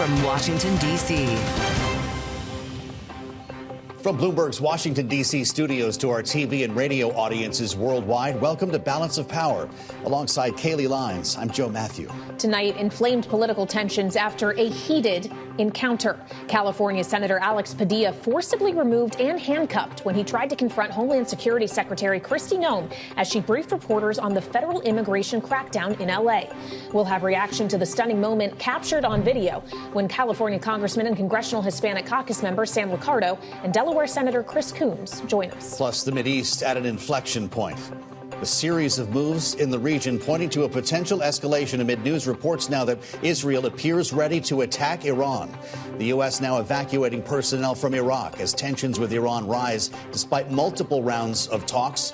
from Washington, D.C. From Bloomberg's Washington, D.C. studios to our TV and radio audiences worldwide, welcome to Balance of Power. Alongside Kaylee Lines, I'm Joe Matthew. Tonight, inflamed political tensions after a heated encounter. California Senator Alex Padilla forcibly removed and handcuffed when he tried to confront Homeland Security Secretary Kristi Noem as she briefed reporters on the federal immigration crackdown in L.A. We'll have reaction to the stunning moment captured on video when California Congressman and Congressional Hispanic Caucus member Sam Liccardo and Delaware Senator Coons join us. Plus, the Mideast at an inflection point. A series of moves in the region pointing to a potential escalation amid news reports now that Israel appears ready to attack Iran. The U.S. now evacuating personnel from Iraq as tensions with Iran rise despite multiple rounds of talks.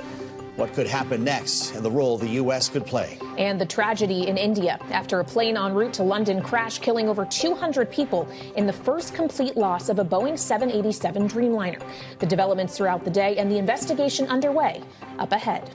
What could happen next and the role the U.S. could play. And the tragedy in India after a plane en route to London crashed, killing over 200 people in the first complete loss of a Boeing 787 Dreamliner. The developments throughout the day and the investigation underway up ahead.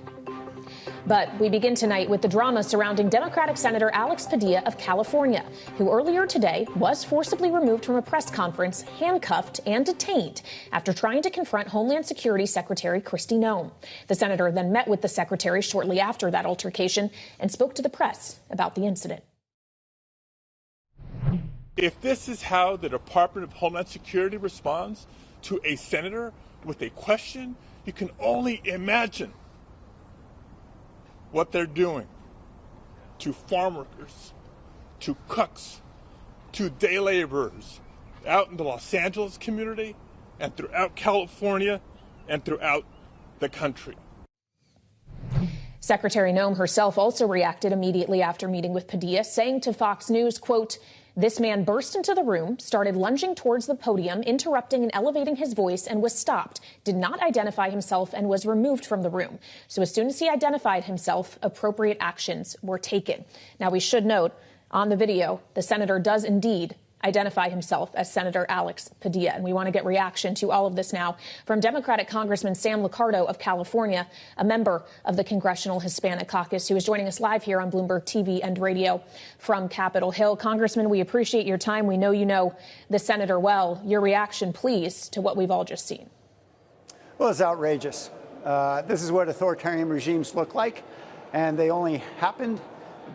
But we begin tonight with the drama surrounding Democratic Senator Alex Padilla of California, who earlier today was forcibly removed from a press conference, handcuffed and detained after trying to confront Homeland Security Secretary Kristi Noem. The senator then met with the secretary shortly after that altercation and spoke to the press about the incident. If this is how the Department of Homeland Security responds to a senator with a question, you can only imagine what they're doing to farm workers, to cooks, to day laborers out in the Los Angeles community and throughout California and throughout the country. Secretary Noem herself also reacted immediately after meeting with Padilla, saying to Fox News, quote, "This man burst into the room, started lunging towards the podium, interrupting and elevating his voice, and was stopped, did not identify himself, and was removed from the room. So as soon as he identified himself, appropriate actions were taken." Now, we should note on the video, the senator does indeed identify himself as Senator Alex Padilla. And we want to get reaction to all of this now from Democratic Congressman Sam Liccardo of California, a member of the Congressional Hispanic Caucus, who is joining us live here on Bloomberg TV and radio from Capitol Hill. Congressman, we appreciate your time. We know you know the senator well. Your reaction, please, to what we've all just seen. Well, it's outrageous. This is what authoritarian regimes look like, and they only happened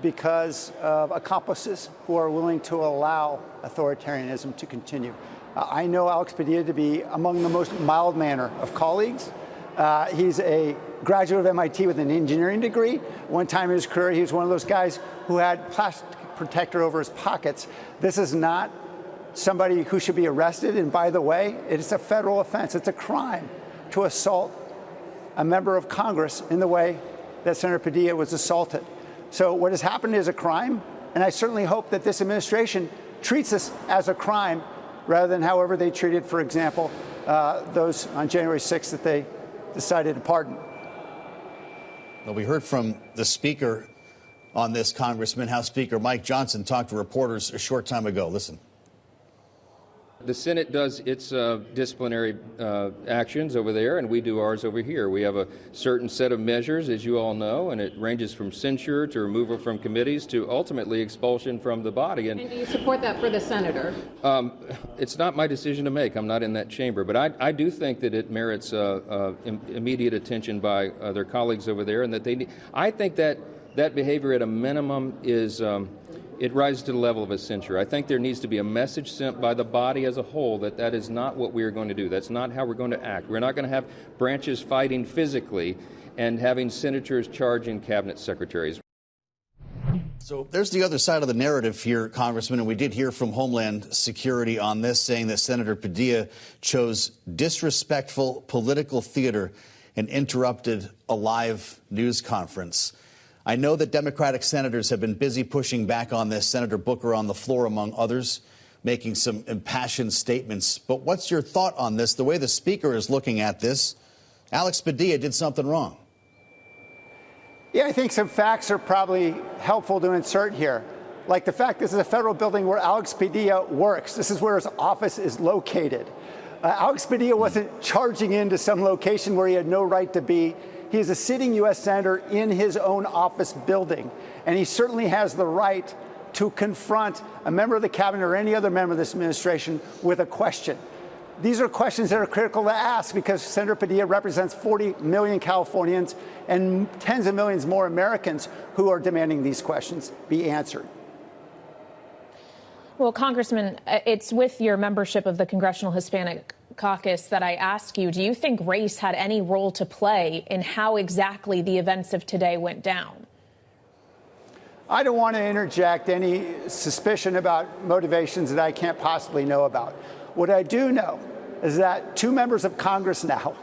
because of accomplices who are willing to allow authoritarianism to continue. I know Alex Padilla to be among the most mild manner of colleagues. He's a graduate of MIT with an engineering degree. One time in his career, he was one of those guys who had plastic protector over his pockets. This is not somebody who should be arrested. And by the way, it's a federal offense. It's a crime to assault a member of Congress in the way that Senator Padilla was assaulted. So what has happened is a crime, and I certainly hope that this administration treats this as a crime rather than however they treated, for example, those on January 6th that they decided to pardon. Well, we heard from the speaker on this, Congressman. House Speaker Mike Johnson talked to reporters a short time ago. Listen. The Senate does its disciplinary actions over there, and we do ours over here. We have a certain set of measures, as you all know, and it ranges from censure to removal from committees to ultimately expulsion from the body. And do you support that for the senator? It's not my decision to make. I'm not in that chamber. But I do think that it merits immediate attention by their colleagues over there, and that they need. I think that behavior at a minimum is it rises to the level of a censure. I think there needs to be a message sent by the body as a whole that that is not what we are going to do. That's not how we're going to act. We're not going to have branches fighting physically and having senators charging cabinet secretaries. So there's the other side of the narrative here, Congressman, and we did hear from Homeland Security on this, saying that Senator Padilla chose disrespectful political theater and interrupted a live news conference. I know that Democratic senators have been busy pushing back on this. Senator Booker on the floor, among others, making some impassioned statements. But what's your thought on this? The way the speaker is looking at this, Alex Padilla did something wrong. Yeah, I think some facts are probably helpful to insert here. Like the fact this is a federal building where Alex Padilla works. This is where his office is located. Alex Padilla wasn't charging into some location where he had no right to be. He is a sitting U.S. senator in his own office building, and he certainly has the right to confront a member of the cabinet or any other member of this administration with a question. These are questions that are critical to ask because Senator Padilla represents 40 million Californians and tens of millions more Americans who are demanding these questions be answered. Well, Congressman, it's with your membership of the Congressional Hispanic Caucus that I ask you, do you think race had any role to play in how exactly the events of today went down? I don't want to interject any suspicion about motivations that I can't possibly know about. What I do know is that 2 members of Congress now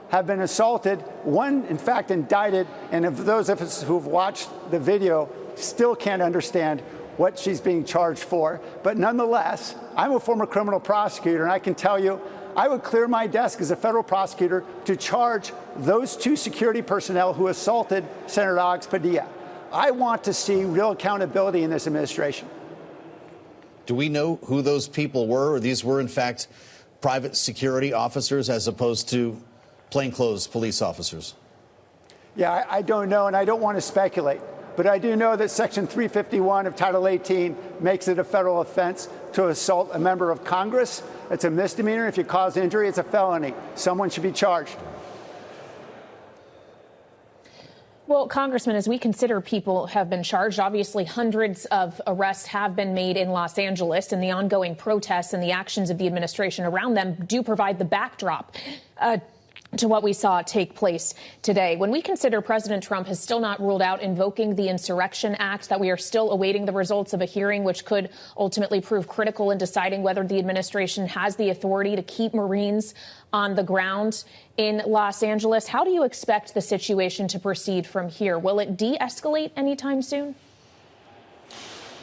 have been assaulted, one, in fact, indicted, and of those of us who've watched the video still can't understand what she's being charged for. But nonetheless, I'm a former criminal prosecutor, and I can tell you I would clear my desk as a federal prosecutor to charge those 2 security personnel who assaulted Senator Alex Padilla. I want to see real accountability in this administration. Do we know who those people were? Or these were, in fact, private security officers as opposed to plainclothes police officers? Yeah, I don't know, and I don't want to speculate. But I do know that Section 351 of Title 18 makes it a federal offense to assault a member of Congress. It's a misdemeanor. If you cause injury, it's a felony. Someone should be charged. Well, Congressman, as we consider people have been charged, obviously hundreds of arrests have been made in Los Angeles, and the ongoing protests and the actions of the administration around them do provide the backdrop to what we saw take place today. When we consider President Trump has still not ruled out invoking the Insurrection Act, that we are still awaiting the results of a hearing which could ultimately prove critical in deciding whether the administration has the authority to keep Marines on the ground in Los Angeles. How do you expect the situation to proceed from here? Will it de-escalate anytime soon?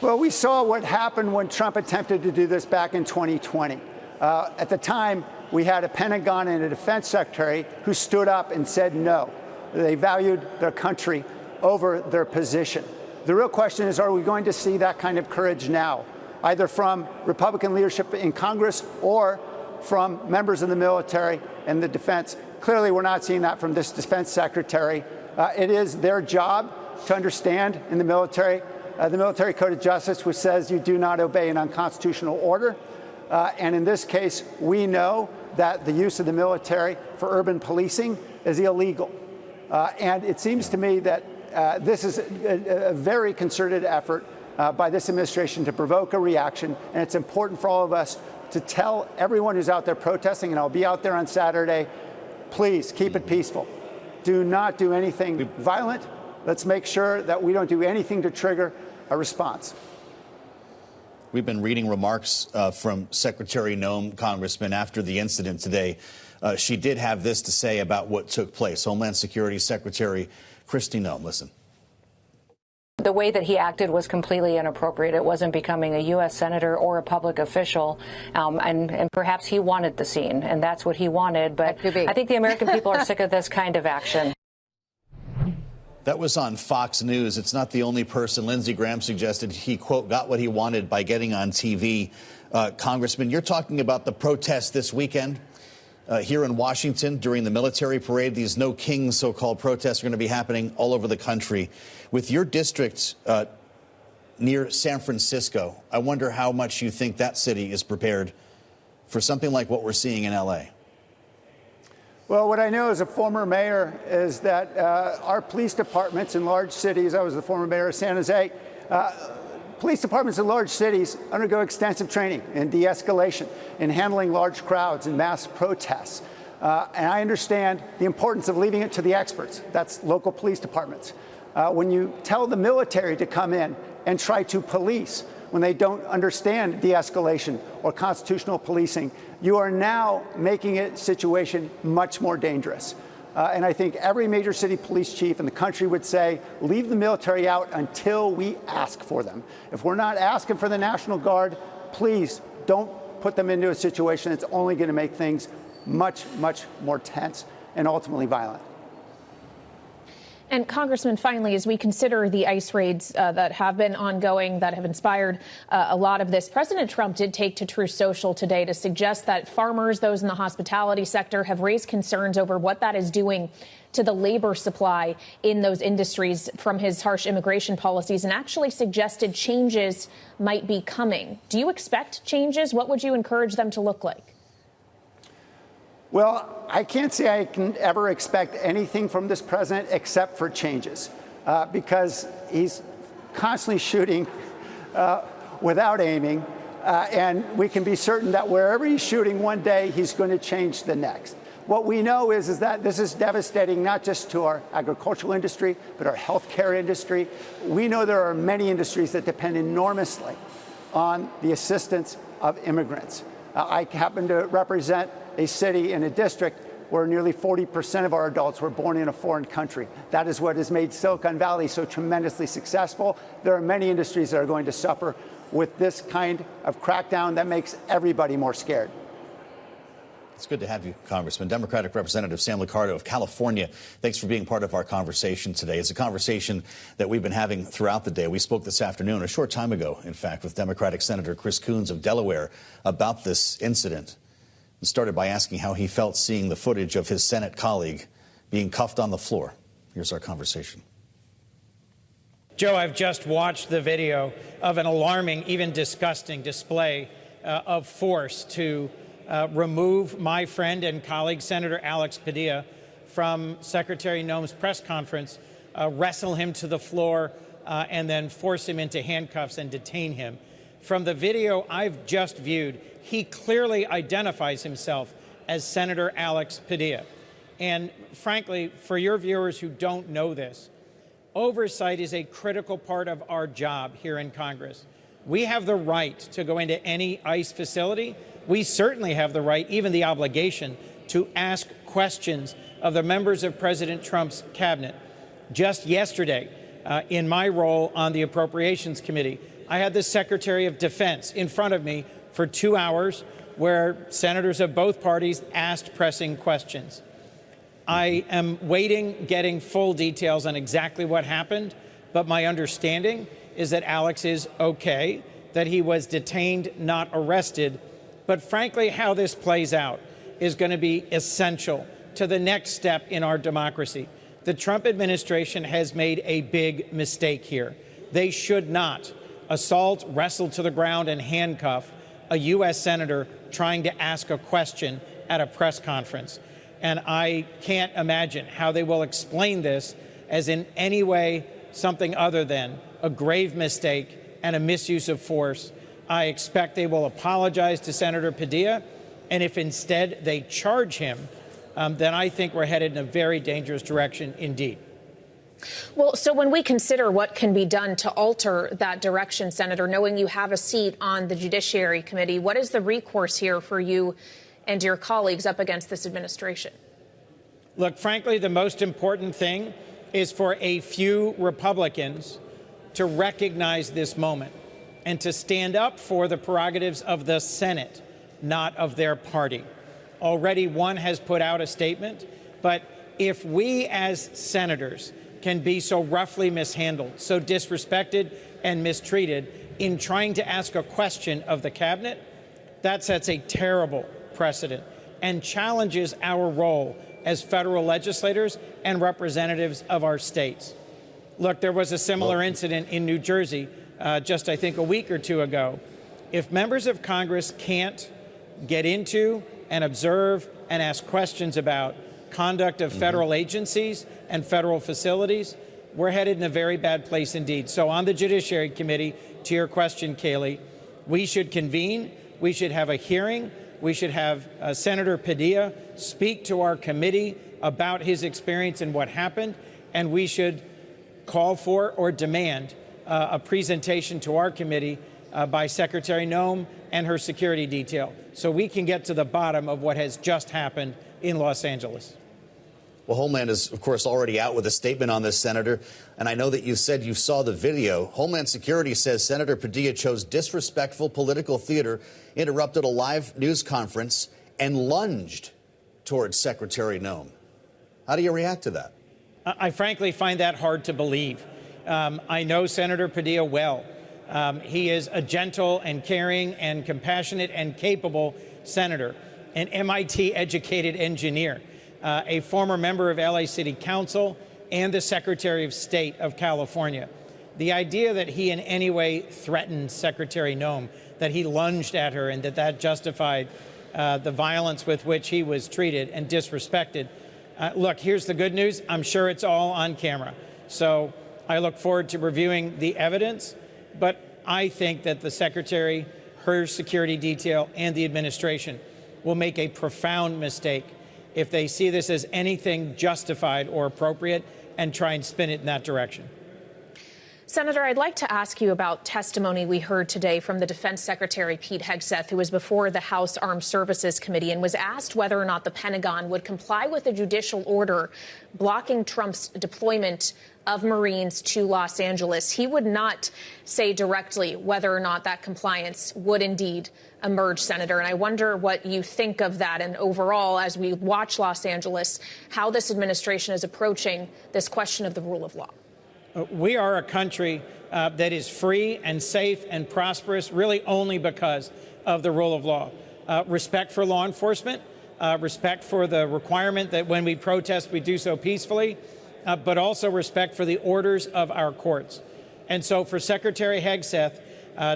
Well, we saw what happened when Trump attempted to do this back in 2020. At the time, we had a Pentagon and a defense secretary who stood up and said no. They valued their country over their position. The real question is, are we going to see that kind of courage now, either from Republican leadership in Congress or from members of the military and the defense? Clearly, we're not seeing that from this defense secretary. It is their job to understand in the military Code of Justice, which says you do not obey an unconstitutional order. And in this case, we know that the use of the military for urban policing is illegal. And it seems to me that this is a very concerted effort by this administration to provoke a reaction. And it's important for all of us to tell everyone who's out there protesting, and I'll be out there on Saturday, please keep it peaceful. Do not do anything violent. Let's make sure that we don't do anything to trigger a response. We've been reading remarks from Secretary Noem, Congressman, after the incident today. She did have this to say about what took place. Homeland Security Secretary Kristi Noem, listen. The way that he acted was completely inappropriate. It wasn't becoming a U.S. senator or a public official, and perhaps he wanted the scene, and that's what he wanted. But I think the American people are sick of this kind of action. That was on Fox News. It's not the only person. Lindsey Graham suggested he, quote, got what he wanted by getting on TV. Congressman, you're talking about the protests this weekend here in Washington during the military parade. These No Kings so-called protests are going to be happening all over the country. With your district near San Francisco, I wonder how much you think that city is prepared for something like what we're seeing in L.A. Well, what I know as a former mayor is that our police departments in large cities, I was the former mayor of San Jose, police departments in large cities undergo extensive training in de-escalation, in handling large crowds and mass protests. And I understand the importance of leaving it to the experts. That's local police departments. When you tell the military to come in and try to police when they don't understand de-escalation or constitutional policing, you are now making a situation much more dangerous. And I think every major city police chief in the country would say, leave the military out until we ask for them. If we're not asking for the National Guard, please don't put them into a situation that's only going to make things much, much more tense and ultimately violent. And Congressman, finally, as we consider the ICE raids that have been ongoing, that have inspired a lot of this, President Trump did take to Truth Social today to suggest that farmers, those in the hospitality sector, have raised concerns over what that is doing to the labor supply in those industries from his harsh immigration policies, and actually suggested changes might be coming. Do you expect changes? What would you encourage them to look like? Well, I can't say I can ever expect anything from this president except for changes, because he's constantly shooting without aiming, and we can be certain that wherever he's shooting one day, he's going to change the next. What we know is that this is devastating not just to our agricultural industry, but our healthcare industry. We know there are many industries that depend enormously on the assistance of immigrants. I happen to represent a city and a district where nearly 40% of our adults were born in a foreign country. That is what has made Silicon Valley so tremendously successful. There are many industries that are going to suffer with this kind of crackdown that makes everybody more scared. It's good to have you, Congressman. Democratic Representative Sam Liccardo of California, thanks for being part of our conversation today. It's a conversation that we've been having throughout the day. We spoke this afternoon, a short time ago, in fact, with Democratic Senator Coons of Delaware about this incident. And started by asking how he felt seeing the footage of his Senate colleague being cuffed on the floor. Here's our conversation. Joe, I've just watched the video of an alarming, even disgusting display of force to remove my friend and colleague, Senator Alex Padilla, from Secretary Noem's press conference, wrestle him to the floor, and then force him into handcuffs and detain him. From the video I've just viewed, he clearly identifies himself as Senator Alex Padilla. And frankly, for your viewers who don't know this, oversight is a critical part of our job here in Congress. We have the right to go into any ICE facility. We certainly have the right, even the obligation, to ask questions of the members of President Trump's cabinet. Just yesterday, in my role on the Appropriations Committee, I had the Secretary of Defense in front of me for 2 hours where senators of both parties asked pressing questions. I am waiting, getting full details on exactly what happened, but my understanding is that Alex is okay, that he was detained, not arrested. But frankly, how this plays out is going to be essential to the next step in our democracy. The Trump administration has made a big mistake here. They should not assault, wrestle to the ground, and handcuff a U.S. senator trying to ask a question at a press conference. And I can't imagine how they will explain this as in any way something other than a grave mistake and a misuse of force. I expect they will apologize to Senator Padilla, and if instead they charge him, then I think we're headed in a very dangerous direction indeed. Well, so when we consider what can be done to alter that direction, Senator, knowing you have a seat on the Judiciary Committee, what is the recourse here for you and your colleagues up against this administration? Look, frankly, the most important thing is for a few Republicans to recognize this moment and to stand up for the prerogatives of the Senate, not of their party. Already one has put out a statement, but if we as senators can be so roughly mishandled, so disrespected and mistreated in trying to ask a question of the cabinet, that sets a terrible precedent and challenges our role as federal legislators and representatives of our states. Look, there was a similar incident in New Jersey just, I think, a week or two ago. If members of Congress can't get into and observe and ask questions about conduct of federal agencies and federal facilities, we're headed in a very bad place indeed. So on the Judiciary Committee, to your question, Kayleigh, we should convene, we should have a hearing, we should have Senator Padilla speak to our committee about his experience and what happened, and we should call for or demand a presentation to our committee by Secretary Noem and her security detail so we can get to the bottom of what has just happened in Los Angeles. Well, Homeland is, of course, already out with a statement on this, Senator. And I know that you said you saw the video. Homeland Security says Senator Padilla chose disrespectful political theater, interrupted a live news conference, and lunged towards Secretary Noem. How do you react to that? I frankly find that hard to believe. I know Senator Padilla well. He is a gentle and caring and compassionate and capable senator, an MIT-educated engineer, a former member of LA City Council, and the Secretary of State of California. The idea that he in any way threatened Secretary Noem, that he lunged at her, and that justified the violence with which he was treated and disrespected. Look, here's the good news. I'm sure it's all on camera. So I look forward to reviewing the evidence, but I think that the Secretary, her security detail, and the administration will make a profound mistake if they see this as anything justified or appropriate and try and spin it in that direction. Senator, I'd like to ask you about testimony we heard today from the Defense Secretary Pete Hegseth, who was before the House Armed Services Committee and was asked whether or not the Pentagon would comply with a judicial order blocking Trump's deployment of Marines to Los Angeles. He would not say directly whether or not that compliance would indeed emerge, Senator. And I wonder what you think of that, and overall, as we watch Los Angeles, how this administration is approaching this question of the rule of law. We are a country that is free and safe and prosperous really only because of the rule of law. Respect for law enforcement, respect for the requirement that when we protest, we do so peacefully, but also respect for the orders of our courts. And so for Secretary Hegseth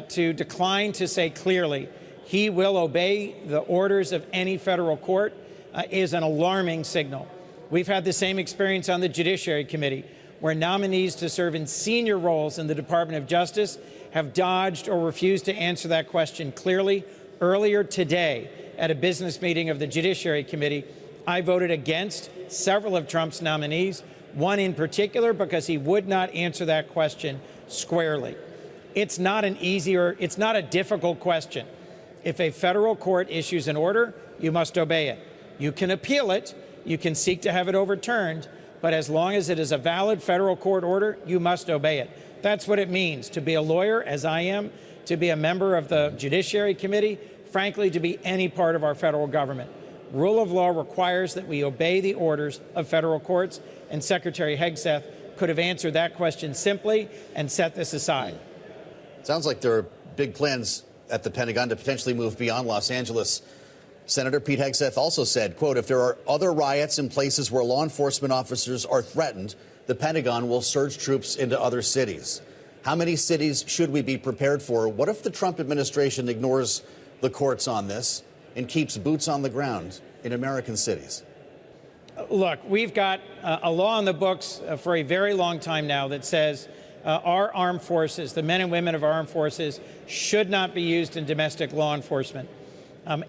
to decline to say clearly he will obey the orders of any federal court is an alarming signal. We've had the same experience on the Judiciary Committee, where nominees to serve in senior roles in the Department of Justice have dodged or refused to answer that question clearly. Earlier today, at a business meeting of the Judiciary Committee, I voted against several of Trump's nominees, one in particular because he would not answer that question squarely. It's not an easy or it's not a difficult question. If a federal court issues an order, you must obey it. You can appeal it. You can seek to have it overturned. But as long as it is a valid federal court order, you must obey it. That's what it means to be a lawyer, as I am, to be a member of the Judiciary Committee, frankly, to be any part of our federal government. Rule of law requires that we obey the orders of federal courts, and Secretary Hegseth could have answered that question simply and set this aside. Sounds like there are big plans at the Pentagon to potentially move beyond Los Angeles. Senator Pete Hegseth also said, quote, if there are other riots in places where law enforcement officers are threatened, the Pentagon will surge troops into other cities. How many cities should we be prepared for? What if the Trump administration ignores the courts on this and keeps boots on the ground in American cities? Look, we've got a law on the books for a very long time now that says our armed forces, the men and women of our armed forces, should not be used in domestic law enforcement.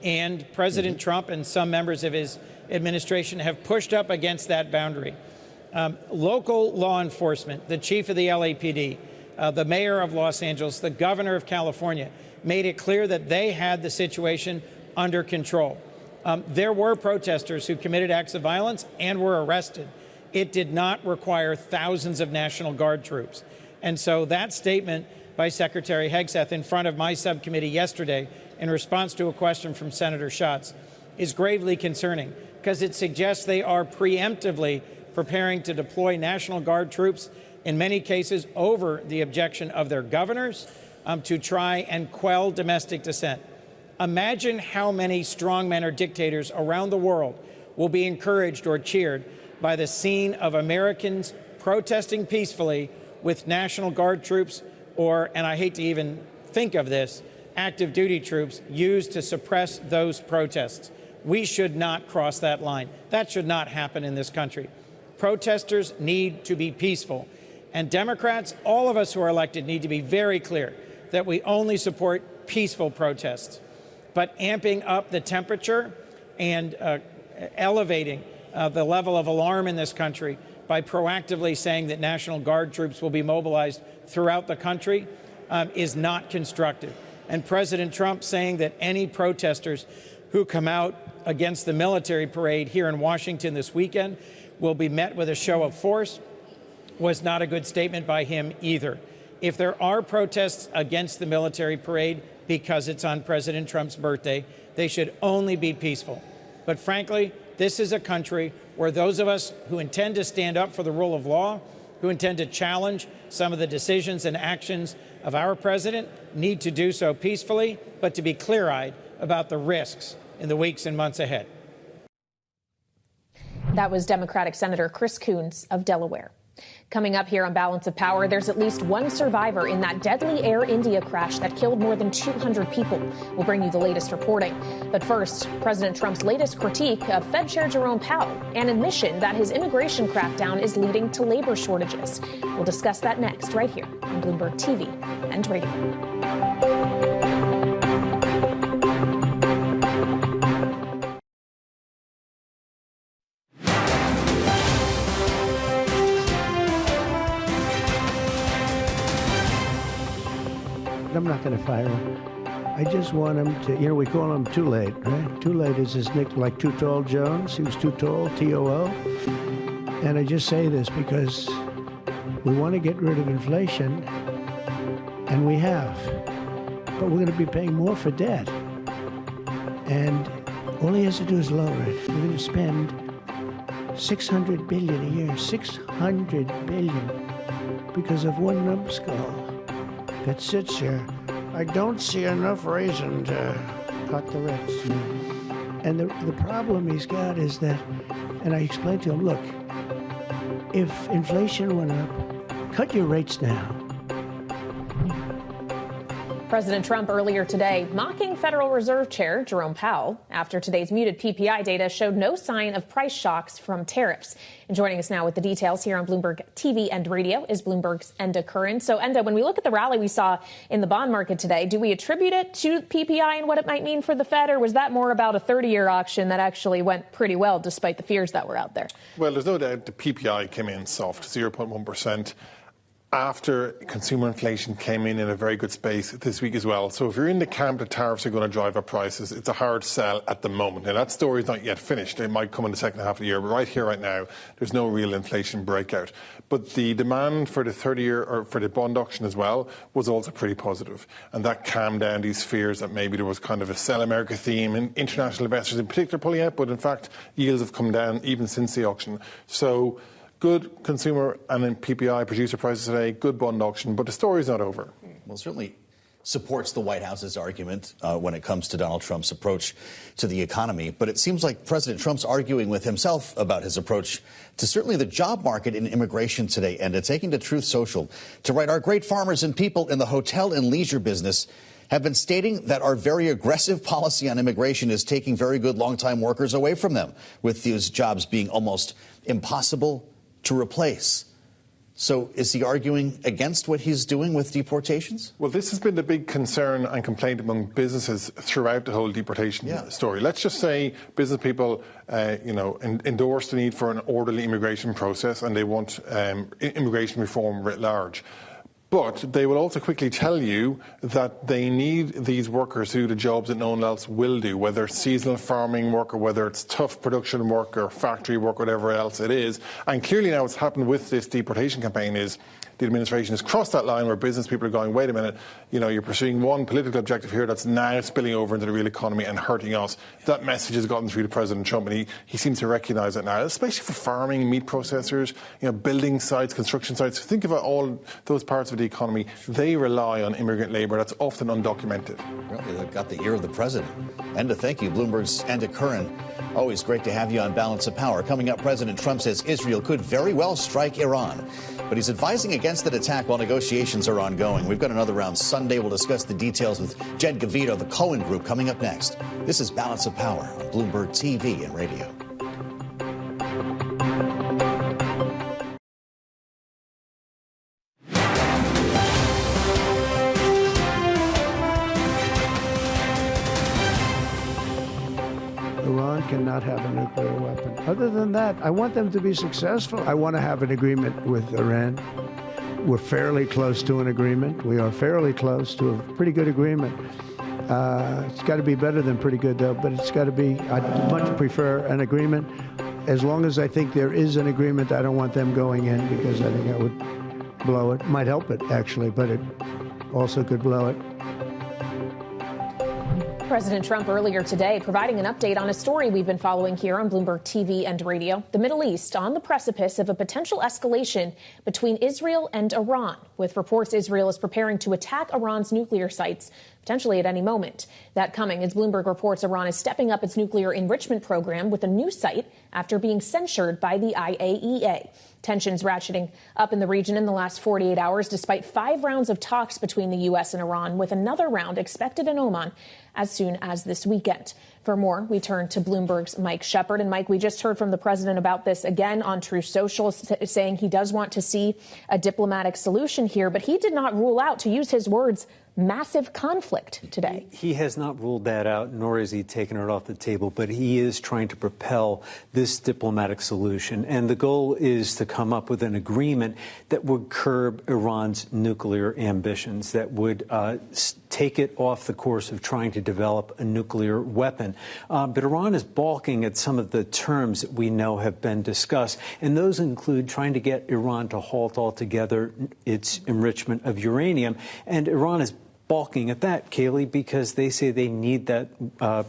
And President Trump and some members of his administration have pushed up against that boundary. Local law enforcement, the chief of the LAPD, the mayor of Los Angeles, the governor of California, made it clear that they had the situation under control. There were protesters who committed acts of violence and were arrested. It did not require thousands of National Guard troops. And so that statement by Secretary Hegseth in front of my subcommittee yesterday in response to a question from Senator Schatz is gravely concerning because it suggests they are preemptively preparing to deploy National Guard troops, in many cases over the objection of their governors, to try and quell domestic dissent. Imagine how many strongmen or dictators around the world will be encouraged or cheered by the scene of Americans protesting peacefully with National Guard troops or, and I hate to even think of this, active duty troops used to suppress those protests. We should not cross that line. That should not happen in this country. Protesters need to be peaceful. And Democrats, all of us who are elected, need to be very clear that we only support peaceful protests. But amping up the temperature and elevating the level of alarm in this country by proactively saying that National Guard troops will be mobilized throughout the country is not constructive. And President Trump saying that any protesters who come out against the military parade here in Washington this weekend will be met with a show of force was not a good statement by him either. If there are protests against the military parade because it's on President Trump's birthday, they should only be peaceful. But frankly, This is a country where those of us who intend to stand up for the rule of law, who intend to challenge some of the decisions and actions of our president, need to do so peacefully, but to be clear-eyed about the risks in the weeks and months ahead. That was Democratic Senator Coons of Delaware. Coming up here on Balance of Power, there's at least one survivor in that deadly Air India crash that killed more than 200 people. We'll bring you the latest reporting. But first, President Trump's latest critique of Fed Chair Jerome Powell, an admission that his immigration crackdown is leading to labor shortages. We'll discuss that next, right here on Bloomberg TV and radio. I'm not going to fire him. I just want him to, we call him Too Late, right? Too Late is his nickname, like Too Tall Jones. He was too tall, T-O-O. And I just say this because we want to get rid of inflation, and we have. But we're going to be paying more for debt. And all he has to do is lower it. We're going to spend $600 billion a year, $600 billion, because of one numbskull that sits here. I don't see enough reason to cut the rates. And the problem he's got is that, and I explained to him, look, if inflation went up, cut your rates now. President Trump earlier today mocking Federal Reserve Chair Jerome Powell after today's muted PPI data showed no sign of price shocks from tariffs. And joining us now with the details here on Bloomberg TV and radio is Bloomberg's Enda Curran. So, Enda, when we look at the rally we saw in the bond market today, do we attribute it to PPI and what it might mean for the Fed, or was that more about a 30-year auction that actually went pretty well despite the fears that were out there? Well, there's no doubt the PPI came in soft, 0.1%. After consumer inflation came in a very good space this week as well. So if you're in the camp that tariffs are going to drive up prices, it's a hard sell at the moment. And that story is not yet finished. It might come in the second half of the year. But right here, right now, there's no real inflation breakout. But the demand for the 30-year or for the bond auction as well was also pretty positive. And that calmed down these fears that maybe there was kind of a sell America theme and international investors in particular pulling out. But in fact, yields have come down even since the auction. So good consumer and then PPI producer prices today, good bond auction, but the story's not over. Well, certainly supports the White House's argument when it comes to Donald Trump's approach to the economy. But it seems like President Trump's arguing with himself about his approach to certainly the job market and immigration today. And taking to Truth Social to write, our great farmers and people in the hotel and leisure business have been stating that our very aggressive policy on immigration is taking very good long-time workers away from them, with these jobs being almost impossible to replace. So is he arguing against what he's doing with deportations? Well, this has been the big concern and complaint among businesses throughout the whole deportation story. Let's just say business people, endorse the need for an orderly immigration process and they want immigration reform writ large. But they will also quickly tell you that they need these workers to do the jobs that no one else will do, whether it's seasonal farming work or whether it's tough production work or factory work, whatever else it is. And clearly now what's happened with this deportation campaign is the administration has crossed that line where business people are going, wait a minute, you're pursuing one political objective here that's now spilling over into the real economy and hurting us. That message has gotten through to President Trump, and he seems to recognise it now, especially for farming, meat processors, building sites, construction sites. Think about all those parts of the economy. They rely on immigrant labour that's often undocumented. Really, they've got the ear of the president. Enda, thank you. Bloomberg's Enda Curran. Always great to have you on Balance of Power. Coming up, President Trump says Israel could very well strike Iran, but he's advising against that attack while negotiations are ongoing. We've got another round Sunday. We'll discuss the details with Jed Gavito, the Cohen Group, coming up next. This is Balance of Power on Bloomberg TV and radio. Iran cannot have a nuclear weapon. Other than that, I want them to be successful. I want to have an agreement with Iran. We're fairly close to an agreement. We are fairly close to a pretty good agreement. It's got to be better than pretty good, though, but it's got to be, I'd much prefer an agreement. As long as I think there is an agreement, I don't want them going in because I think that would blow it. Might help it, actually, but it also could blow it. President Trump earlier today providing an update on a story we've been following here on Bloomberg TV and radio. The Middle East on the precipice of a potential escalation between Israel and Iran, with reports Israel is preparing to attack Iran's nuclear sites, potentially at any moment. That coming as Bloomberg reports Iran is stepping up its nuclear enrichment program with a new site after being censured by the IAEA. Tensions ratcheting up in the region in the last 48 hours, despite 5 rounds of talks between the U.S. and Iran, with another round expected in Oman as soon as this weekend. For more, we turn to Bloomberg's Mike Shepard. And Mike, we just heard from the president about this again on Truth Social, saying he does want to see a diplomatic solution here, but he did not rule out, to use his words, massive conflict today. He has not ruled that out, nor has he taken it off the table, but he is trying to propel this diplomatic solution. And the goal is to come up with an agreement that would curb Iran's nuclear ambitions, that would take it off the course of trying to develop a nuclear weapon. But Iran is balking at some of the terms that we know have been discussed, and those include trying to get Iran to halt altogether its enrichment of uranium. And Iran is balking at that, Kayleigh, because they say they need that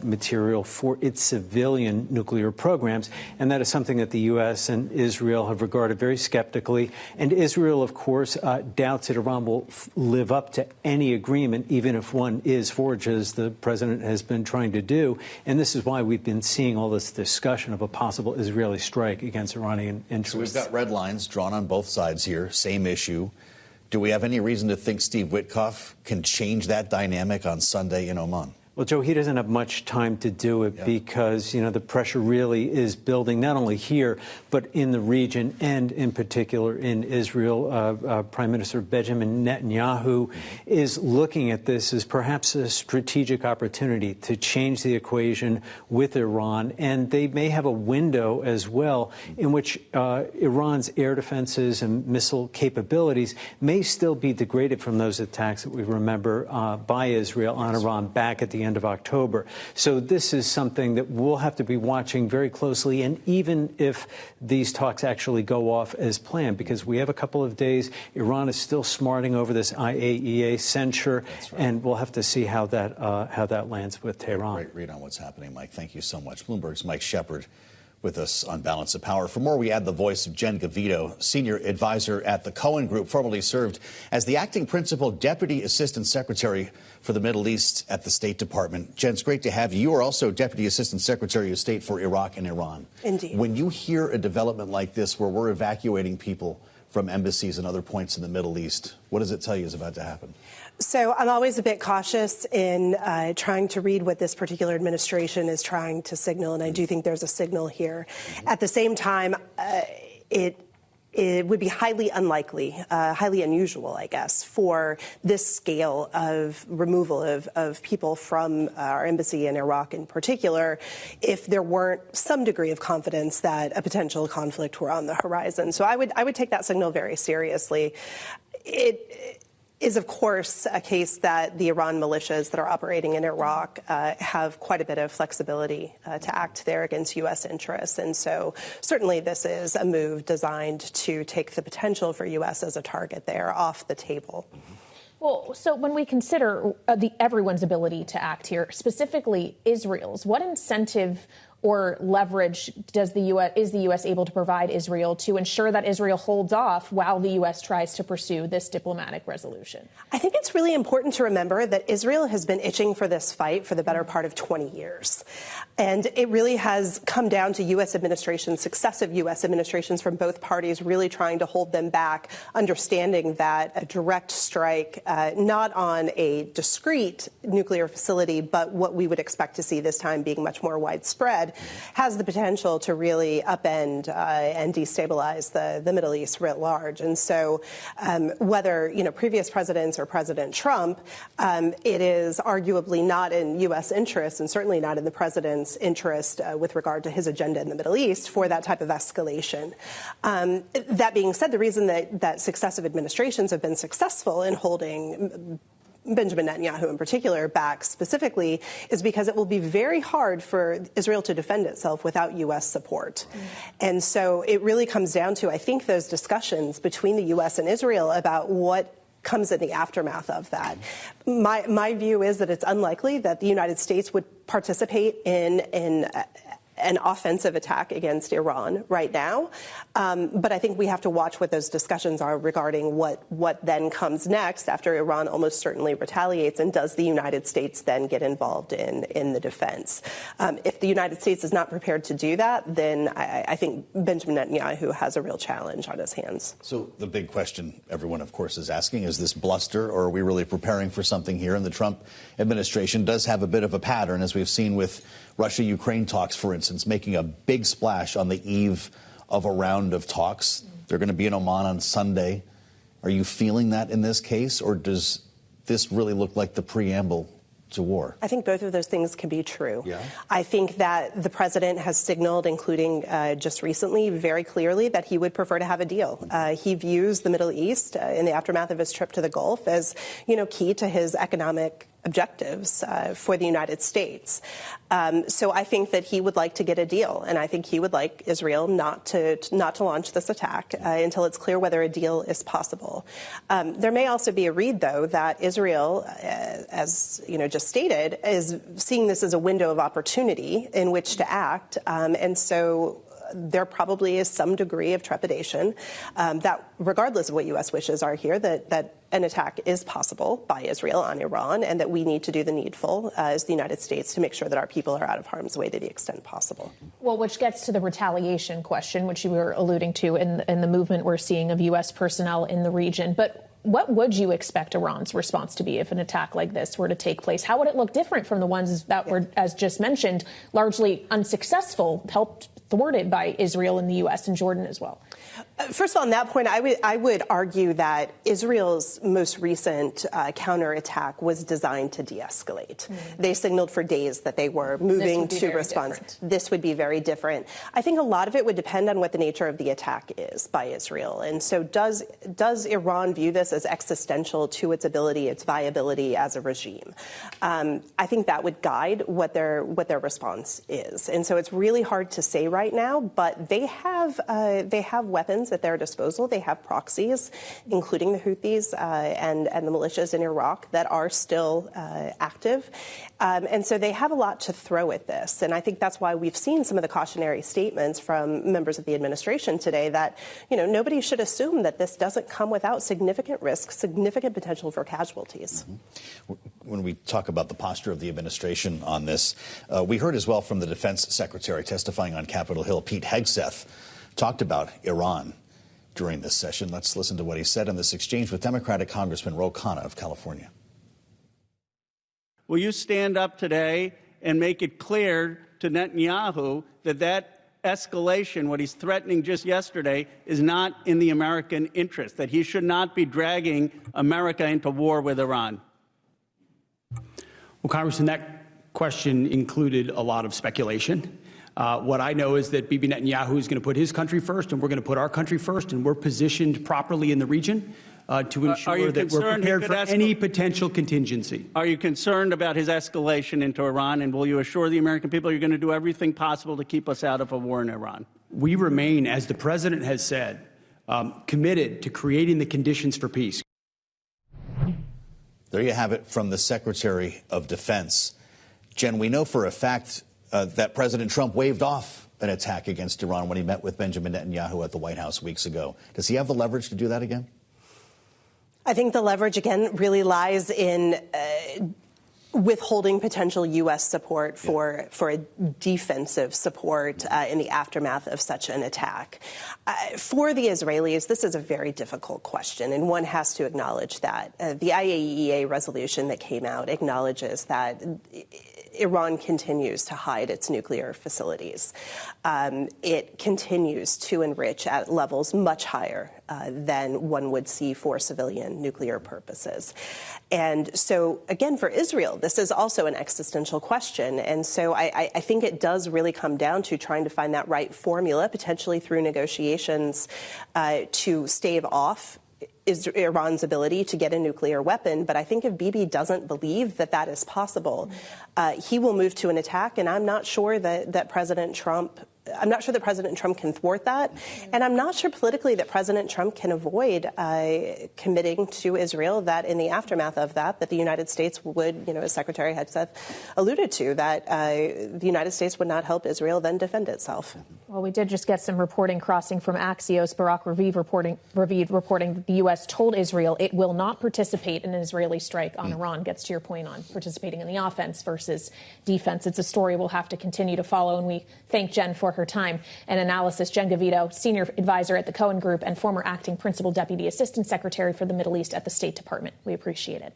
material for its civilian nuclear programs. And that is something that the U.S. and Israel have regarded very skeptically. And Israel, of course, doubts that Iran will live up to any agreement, even if one is forged, as the president has been trying to do. And this is why we've been seeing all this discussion of a possible Israeli strike against Iranian interests. So we've got red lines drawn on both sides here, same issue. Do we have any reason to think Steve Witkoff can change that dynamic on Sunday in Oman? Well, Joe, he doesn't have much time to do it because, the pressure really is building not only here, but in the region and in particular in Israel. Prime Minister Benjamin Netanyahu is looking at this as perhaps a strategic opportunity to change the equation with Iran. And they may have a window as well in which Iran's air defenses and missile capabilities may still be degraded from those attacks that we remember by Israel on Iran back at the end of October. So this is something that we'll have to be watching very closely, and even if these talks actually go off as planned, because we have a couple of days, Iran is still smarting over this IAEA censure, and we'll have to see how that lands with Tehran. Great read on what's happening, Mike. Thank you so much. Bloomberg's Mike Shepard with us on Balance of Power. For more, we add the voice of Jen Gavito, Senior Advisor at the Cohen Group, formerly served as the Acting Principal Deputy Assistant Secretary for the Middle East at the State Department. Jen, it's great to have you. You are also Deputy Assistant Secretary of State for Iraq and Iran. Indeed. When you hear a development like this where we're evacuating people from embassies and other points in the Middle East, what does it tell you is about to happen? So I'm always a bit cautious in trying to read what this particular administration is trying to signal, and I do think there's a signal here. At the same time, it would be highly unlikely, highly unusual, I guess, for this scale of removal of people from our embassy in Iraq in particular, if there weren't some degree of confidence that a potential conflict were on the horizon. So I would take that signal very seriously. It is, of course, a case that the Iran militias that are operating in Iraq have quite a bit of flexibility to act there against U.S. interests. And so certainly this is a move designed to take the potential for U.S. as a target there off the table. Well, so when we consider everyone's ability to act here, specifically Israel's, what incentive or leverage is the U.S. able to provide Israel to ensure that Israel holds off while the U.S. tries to pursue this diplomatic resolution? I think it's really important to remember that Israel has been itching for this fight for the better part of 20 years. And it really has come down to U.S. administrations, successive U.S. administrations from both parties really trying to hold them back, understanding that a direct strike, not on a discrete nuclear facility, but what we would expect to see this time being much more widespread, has the potential to really upend and destabilize the Middle East writ large. And so whether, previous presidents or President Trump, it is arguably not in U.S. interest and certainly not in the president's interest with regard to his agenda in the Middle East for that type of escalation. That being said, the reason that successive administrations have been successful in holding Benjamin Netanyahu in particular back specifically is because it will be very hard for Israel to defend itself without U.S. support. And so it really comes down to, I think, those discussions between the U.S. and Israel about what comes in the aftermath of that. My view is that it's unlikely that the United States would participate in an offensive attack against Iran right now. But I think we have to watch what those discussions are regarding what then comes next after Iran almost certainly retaliates, and does the United States then get involved in the defense? If the United States is not prepared to do that, then I think Benjamin Netanyahu has a real challenge on his hands. So the big question everyone, of course, is asking, is this bluster, or are we really preparing for something here? And the Trump administration does have a bit of a pattern, as we've seen with Russia-Ukraine talks, for instance, making a big splash on the eve of a round of talks. They're going to be in Oman on Sunday. Are you feeling that in this case, or does this really look like the preamble to war? I think both of those things can be true. Yeah. I think that the president has signaled, including just recently, very clearly that he would prefer to have a deal. He views the Middle East in the aftermath of his trip to the Gulf as, key to his economic objectives for the United States. So I think that he would like to get a deal, and I think he would like Israel not to launch this attack until it's clear whether a deal is possible. There may also be a read, though, that Israel, as just stated, is seeing this as a window of opportunity in which to act, and so there probably is some degree of trepidation that, regardless of what U.S. wishes are here, that an attack is possible by Israel on Iran, and that we need to do the needful as the United States to make sure that our people are out of harm's way to the extent possible. Well, which gets to the retaliation question, which you were alluding to in the movement we're seeing of U.S. personnel in the region. But what would you expect Iran's response to be if an attack like this were to take place? How would it look different from the ones that were, as just mentioned, largely unsuccessful, helped thwarted by Israel and the U.S. and Jordan as well? First of all, on that point, I would argue that Israel's most recent counterattack was designed to de-escalate. They signaled for days that they were moving to respond. This would be very different. I think a lot of it would depend on what the nature of the attack is by Israel. And so does Iran view this as existential to its ability, its viability as a regime? I think that would guide what their response is. And so it's really hard to say right now, but they have weapons at their disposal. They have proxies, including the Houthis and the militias in Iraq that are still active. And so they have a lot to throw at this. And I think that's why we've seen some of the cautionary statements from members of the administration today that, nobody should assume that this doesn't come without significant risk, significant potential for casualties. Mm-hmm. When we talk about the posture of the administration on this, we heard as well from the Defense Secretary testifying on Capitol Hill. Pete Hegseth talked about Iran during this session. Let's listen to what he said in this exchange with Democratic Congressman Ro Khanna of California. Will you stand up today and make it clear to Netanyahu that escalation, what he's threatening just yesterday, is not in the American interest, that he should not be dragging America into war with Iran? Well, Congressman, that question included a lot of speculation. What I know is that Bibi Netanyahu is going to put his country first, and we're going to put our country first, and we're positioned properly in the region to ensure that we're prepared for any potential contingency. Are you concerned about his escalation into Iran, and will you assure the American people you're going to do everything possible to keep us out of a war in Iran? We remain, as the president has said, committed to creating the conditions for peace. There you have it from the Secretary of Defense. Jen, we know for a fact that President Trump waved off an attack against Iran when he met with Benjamin Netanyahu at the White House weeks ago. Does he have the leverage to do that again? I think the leverage, again, really lies in withholding potential U.S. support for a defensive support in the aftermath of such an attack. For the Israelis, this is a very difficult question, and one has to acknowledge that. The IAEA resolution that came out acknowledges that Iran continues to hide its nuclear facilities. It continues to enrich at levels much higher than one would see for civilian nuclear purposes. And so, again, for Israel, this is also an existential question. And so I think it does really come down to trying to find that right formula, potentially through negotiations to stave off Iran's ability to get a nuclear weapon. But I think if Bibi doesn't believe that that is possible, he will move to an attack. And I'm not sure that President Trump I'm not sure that President Trump can thwart that. And I'm not sure politically that President Trump can avoid committing to Israel that in the aftermath of that the United States would, as Secretary Hegseth alluded to, that the United States would not help Israel then defend itself. Well, we did just get some reporting crossing from Axios. Barak Ravid reporting that the U.S. told Israel it will not participate in an Israeli strike on Iran. Gets to your point on participating in the offense versus defense. It's a story we'll have to continue to follow, and we thank Jen for her time and analysis. Jen Gavito, Senior Advisor at the Cohen Group and former Acting Principal Deputy Assistant Secretary for the Middle East at the State Department. We appreciate it.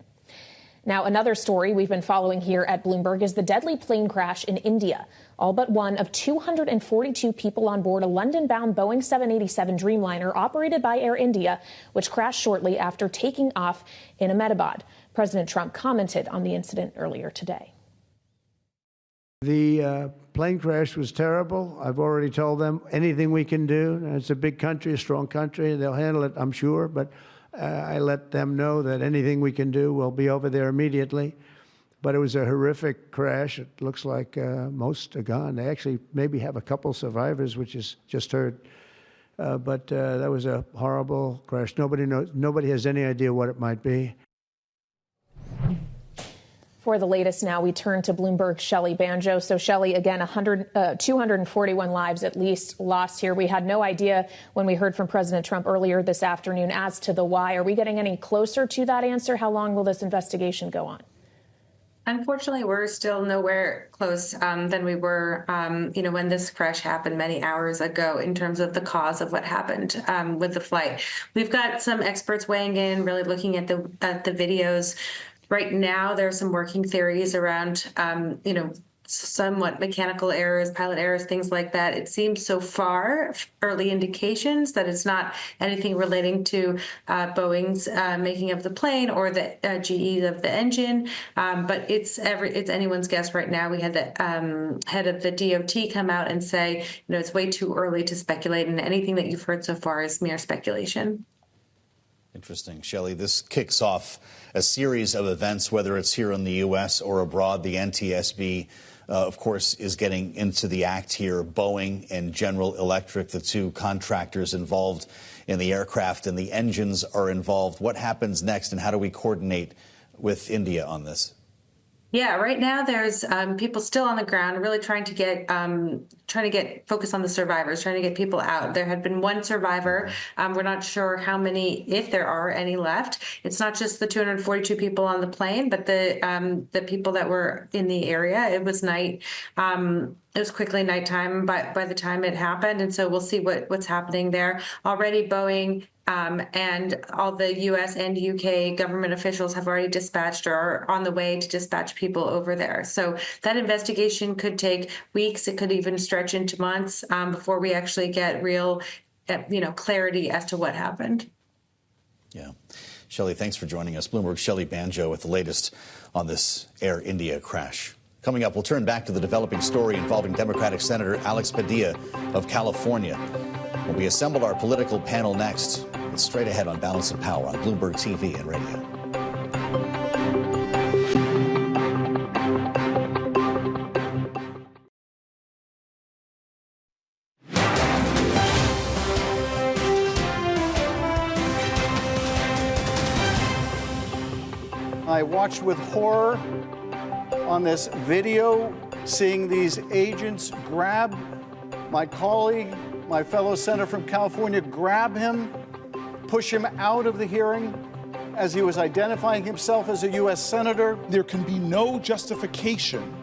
Now, another story we've been following here at Bloomberg is the deadly plane crash in India. All but one of 242 people on board a London-bound Boeing 787 Dreamliner operated by Air India, which crashed shortly after taking off in Ahmedabad. President Trump commented on the incident earlier today. The plane crash was terrible. I've already told them anything we can do. It's a big country, a strong country. They'll handle it, I'm sure. But I let them know that anything we can do, we'll be over there immediately. But it was a horrific crash. It looks like most are gone. They actually maybe have a couple survivors, which is just heard. But that was a horrible crash. Nobody knows. Nobody has any idea what it might be. For the latest now, we turn to Bloomberg's Shelley Banjo. So, Shelley, again, 241 lives at least lost here. We had no idea when we heard from President Trump earlier this afternoon as to the why. Are we getting any closer to that answer? How long will this investigation go on? Unfortunately, we're still nowhere close than we were, when this crash happened many hours ago in terms of the cause of what happened with the flight. We've got some experts weighing in, really looking at the videos. Right now, there are some working theories around, somewhat mechanical errors, pilot errors, things like that. It seems so far, early indications that it's not anything relating to Boeing's making of the plane or the GE of the engine, but it's anyone's guess right now. We had the head of the DOT come out and say, it's way too early to speculate, and anything that you've heard so far is mere speculation. Interesting. Shelley, this kicks off a series of events, whether it's here in the U.S. or abroad. The NTSB, of course, is getting into the act here. Boeing and General Electric, the two contractors involved in the aircraft, and the engines are involved. What happens next, and how do we coordinate with India on this? Yeah, right now there's people still on the ground, really trying to get focus on the survivors, trying to get people out. There had been one survivor. We're not sure how many, if there are any left. It's not just the 242 people on the plane, but the people that were in the area. It was night. It was quickly nighttime by the time it happened, and so we'll see what's happening there. Already, Boeing and all the U.S. and U.K. government officials have already dispatched or are on the way to dispatch people over there. So that investigation could take weeks. It could even stretch into months before we actually get real, clarity as to what happened. Yeah. Shelley, thanks for joining us. Bloomberg's Shelley Banjo with the latest on this Air India crash. Coming up, we'll turn back to the developing story involving Democratic Senator Alex Padilla of California. When we assemble our political panel next, it's straight ahead on Balance of Power on Bloomberg TV and radio. I watched with horror on this video, seeing these agents grab my colleague, my fellow senator from California, grab him, push him out of the hearing as he was identifying himself as a U.S. senator. There can be no justification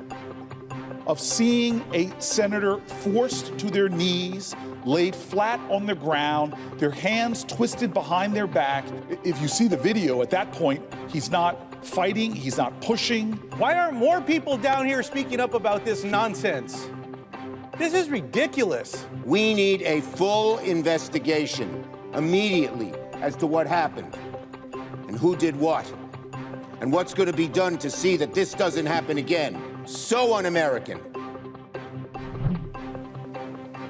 of seeing a senator forced to their knees, laid flat on the ground, their hands twisted behind their back. If you see the video, at that point, he's not fighting, he's not pushing. Why aren't more people down here speaking up about this nonsense? This is ridiculous. We need a full investigation immediately as to what happened and who did what and what's going to be done to see that this doesn't happen again. So un-American.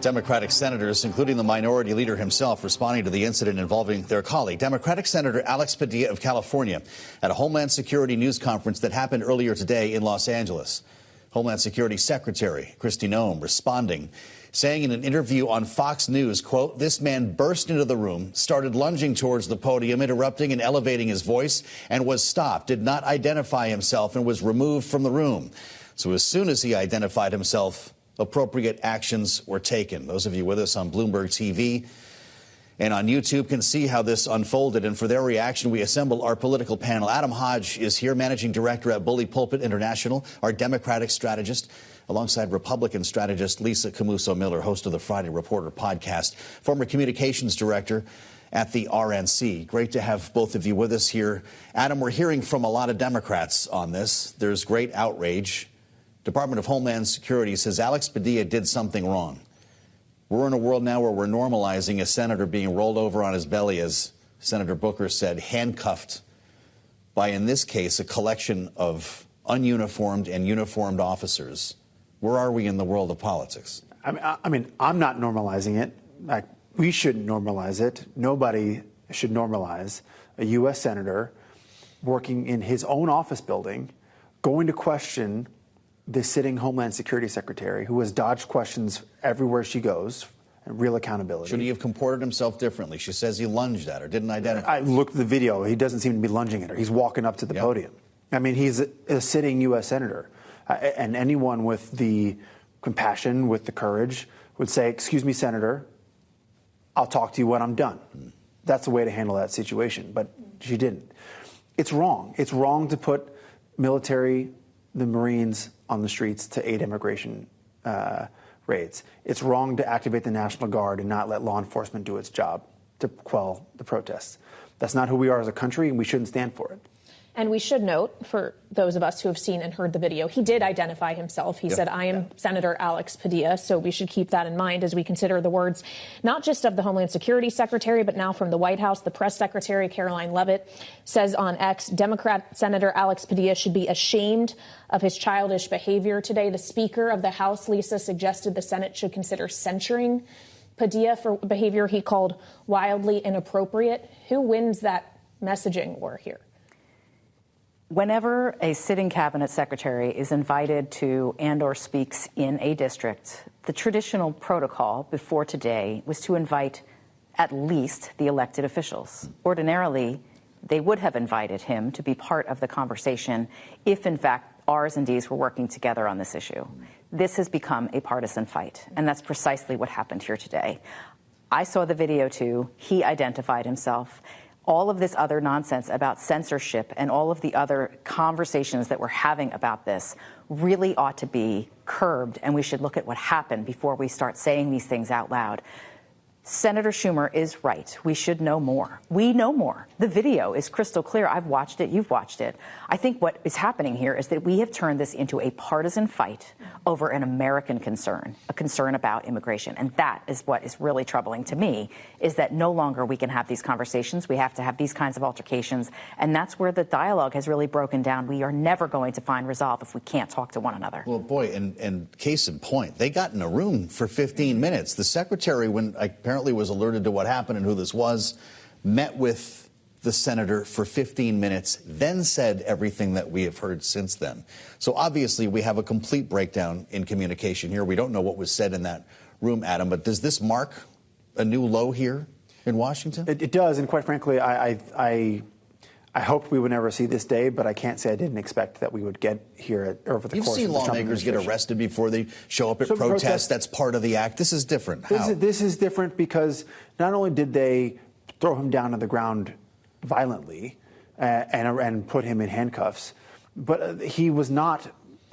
Democratic senators, including the minority leader himself, responding to the incident involving their colleague, Democratic Senator Alex Padilla of California, at a Homeland Security news conference that happened earlier today in Los Angeles. Homeland Security Secretary Kristi Noem responding, saying in an interview on Fox News, quote, "This man burst into the room, started lunging towards the podium, interrupting and elevating his voice, and was stopped, did not identify himself, and was removed from the room. So as soon as he identified himself, appropriate actions were taken." Those of you with us on Bloomberg TV and on YouTube can see how this unfolded. And for their reaction, we assemble our political panel. Adam Hodge is here, managing director at Bully Pulpit International, our Democratic strategist, alongside Republican strategist Lisa Camuso-Miller, host of the Friday Reporter podcast, former communications director at the RNC. Great to have both of you with us here. Adam, we're hearing from a lot of Democrats on this. There's great outrage. Department of Homeland Security says Alex Padilla did something wrong. We're in a world now where we're normalizing a senator being rolled over on his belly, as Senator Booker said, handcuffed by, in this case, a collection of ununiformed and uniformed officers. Where are we in the world of politics? I mean, I'm not normalizing it. We shouldn't normalize it. Nobody should normalize a U.S. senator working in his own office building, going to question the sitting Homeland Security Secretary, who has dodged questions everywhere she goes, and real accountability. Should he have comported himself differently? She says he lunged at her, didn't identify. I looked at the video. He doesn't seem to be lunging at her. He's walking up to the podium. I mean, he's a sitting U.S. senator. And anyone with the compassion, with the courage, would say, "Excuse me, Senator, I'll talk to you when I'm done." That's the way to handle that situation. But she didn't. It's wrong. It's wrong to put military, the Marines, on the streets to aid immigration raids. It's wrong to activate the National Guard and not let law enforcement do its job to quell the protests. That's not who we are as a country, and we shouldn't stand for it. And we should note, for those of us who have seen and heard the video, he did identify himself. He said, "I am Senator Alex Padilla." So we should keep that in mind as we consider the words not just of the Homeland Security Secretary, but now from the White House. The press secretary, Caroline Leavitt, says on X, Democrat Senator Alex Padilla should be ashamed of his childish behavior today. The Speaker of the House, Lisa, suggested the Senate should consider censuring Padilla for behavior he called wildly inappropriate. Who wins that messaging war here? Whenever a sitting cabinet secretary is invited to and/or speaks in a district, the traditional protocol before today was to invite at least the elected officials. Ordinarily, they would have invited him to be part of the conversation if, in fact, R's and D's were working together on this issue. This has become a partisan fight, and that's precisely what happened here today. I saw the video, too. He identified himself. All of this other nonsense about censorship and all of the other conversations that we're having about this really ought to be curbed, and we should look at what happened before we start saying these things out loud. Senator Schumer is right. We should know more. We know more. The video is crystal clear. I've watched it. You've watched it. I think what is happening here is that we have turned this into a partisan fight over an American concern, a concern about immigration. And that is what is really troubling to me, is that no longer we can have these conversations. We have to have these kinds of altercations. And that's where the dialogue has really broken down. We are never going to find resolve if we can't talk to one another. Well, boy, and case in point, they got in a room for 15 minutes. The secretary, when apparently was alerted to what happened and who this was, met with the senator for 15 minutes, then said everything that we have heard since then. So obviously we have a complete breakdown in communication here. We don't know what was said in that room, Adam, but does this mark a new low here in Washington? It does, and quite frankly, I hoped we would never see this day, but I can't say I didn't expect that we would get here over the course of the Trump administration. You've seen lawmakers get arrested before they show up at protests. That's part of the act. This is different. How? This is different because not only did they throw him down on the ground violently and put him in handcuffs, but he was not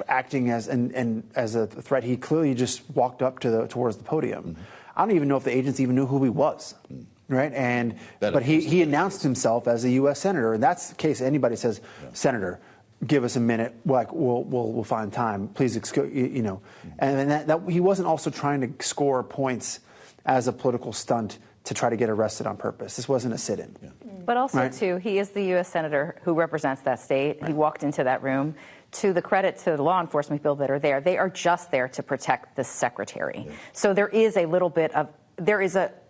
acting as a threat. He clearly just walked up towards the podium. Mm-hmm. I don't even know if the agency even knew who he was. Mm-hmm. Right, but he announced himself as a U.S. senator, and that's the case. Anybody says, "Senator, give us a minute. We'll find time. Please, you know." And that he wasn't also trying to score points as a political stunt to try to get arrested on purpose. This wasn't a sit-in. Yeah. But also, too, he is the U.S. senator who represents that state. Right. He walked into that room. To the credit to the law enforcement people that are there, they are just there to protect the secretary. Yeah. So there is a little bit of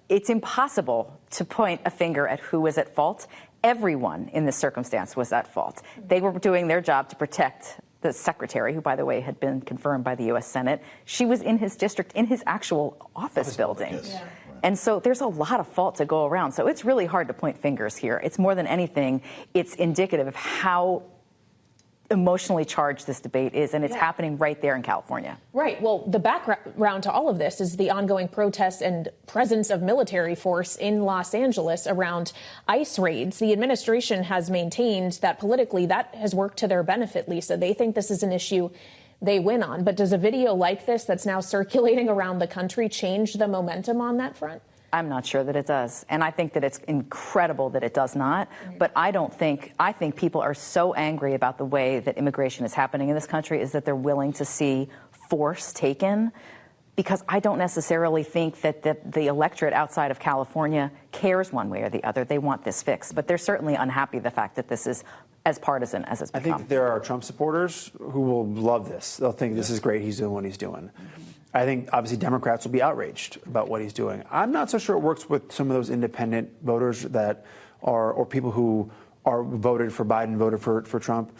it's impossible to point a finger at who was at fault. Everyone in this circumstance was at fault. They were doing their job to protect the secretary, who, by the way, had been confirmed by the U.S. Senate, she was in his district, in his actual office building. Yes. Yeah. And so there's a lot of fault to go around. So it's really hard to point fingers here. It's more than anything, it's indicative of how emotionally charged this debate is, and it's happening right there in California. Right. Well, the background to all of this is the ongoing protests and presence of military force in Los Angeles around ICE raids. The administration has maintained that politically that has worked to their benefit, Lisa. They think this is an issue they win on. But does a video like this that's now circulating around the country change the momentum on that front? I'm not sure that it does. And I think that it's incredible that it does not. But I think people are so angry about the way that immigration is happening in this country is that they're willing to see force taken, because I don't necessarily think that the electorate outside of California cares one way or the other. They want this fixed. But they're certainly unhappy the fact that this is as partisan as it's become. I think there are Trump supporters who will love this. They'll think this is great. He's doing what he's doing. I think, obviously, Democrats will be outraged about what he's doing. I'm not so sure it works with some of those independent voters that are, or people who are voted for Biden, voted for Trump,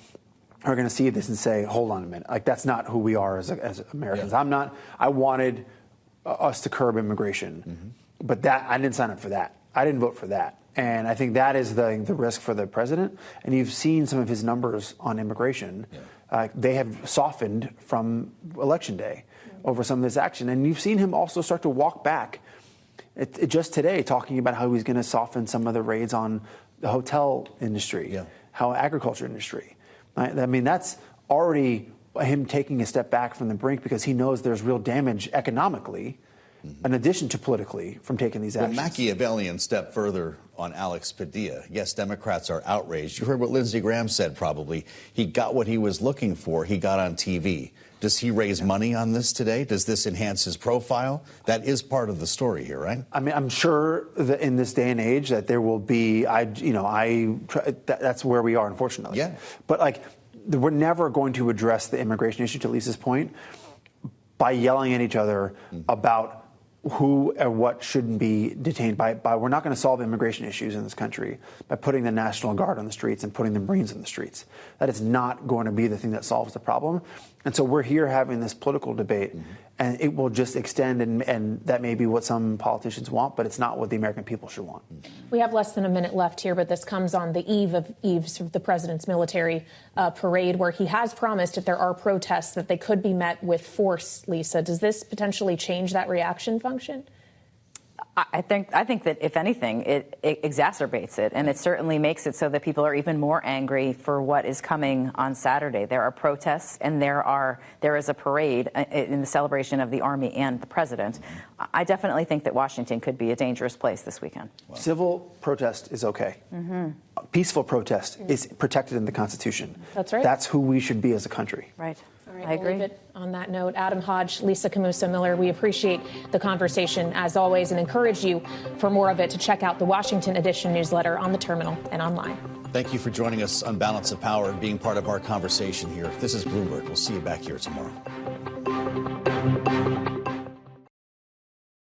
are going to see this and say, hold on a minute. Like, that's not who we are as Americans. Yeah. I wanted us to curb immigration, but I didn't sign up for that. I didn't vote for that. And I think that is the risk for the president. And you've seen some of his numbers on immigration. Yeah. They have softened from Election Day over some of this action. And you've seen him also start to walk back just today, talking about how he's going to soften some of the raids on the hotel industry, how agriculture industry. I mean, that's already him taking a step back from the brink, because he knows there's real damage economically, in addition to politically, from taking these actions. The Machiavellian step further on Alex Padilla. Yes, Democrats are outraged. You heard what Lindsey Graham said, probably. He got what he was looking for. He got on TV. Does he raise money on this today? Does this enhance his profile? That is part of the story here, right? I mean, I'm sure that in this day and age that there will be, that's where we are, unfortunately. Yeah. But we're never going to address the immigration issue, to Lisa's point, by yelling at each other about who and what shouldn't be detained. We're not going to solve immigration issues in this country by putting the National Guard on the streets and putting the Marines on the streets. That is not going to be the thing that solves the problem. And so we're here having this political debate, and it will just extend, and that may be what some politicians want, but it's not what the American people should want. We have less than a minute left here, but this comes on the eve of the president's military parade, where he has promised if there are protests that they could be met with force. Lisa, does this potentially change that reaction function? I think that, if anything, it exacerbates it, and it certainly makes it so that people are even more angry for what is coming on Saturday. There are protests, and there is a parade in the celebration of the Army and the president. I definitely think that Washington could be a dangerous place this weekend. Wow. Civil protest is okay. Peaceful protest is protected in the Constitution. That's right. That's who we should be as a country. Right. All right, I agree. We'll leave it on that note. Adam Hodge, Lisa Camusa-Miller, we appreciate the conversation as always, and encourage you, for more of it, to check out the Washington Edition newsletter on the terminal and online. Thank you for joining us on Balance of Power and being part of our conversation here. This is Bloomberg. We'll see you back here tomorrow.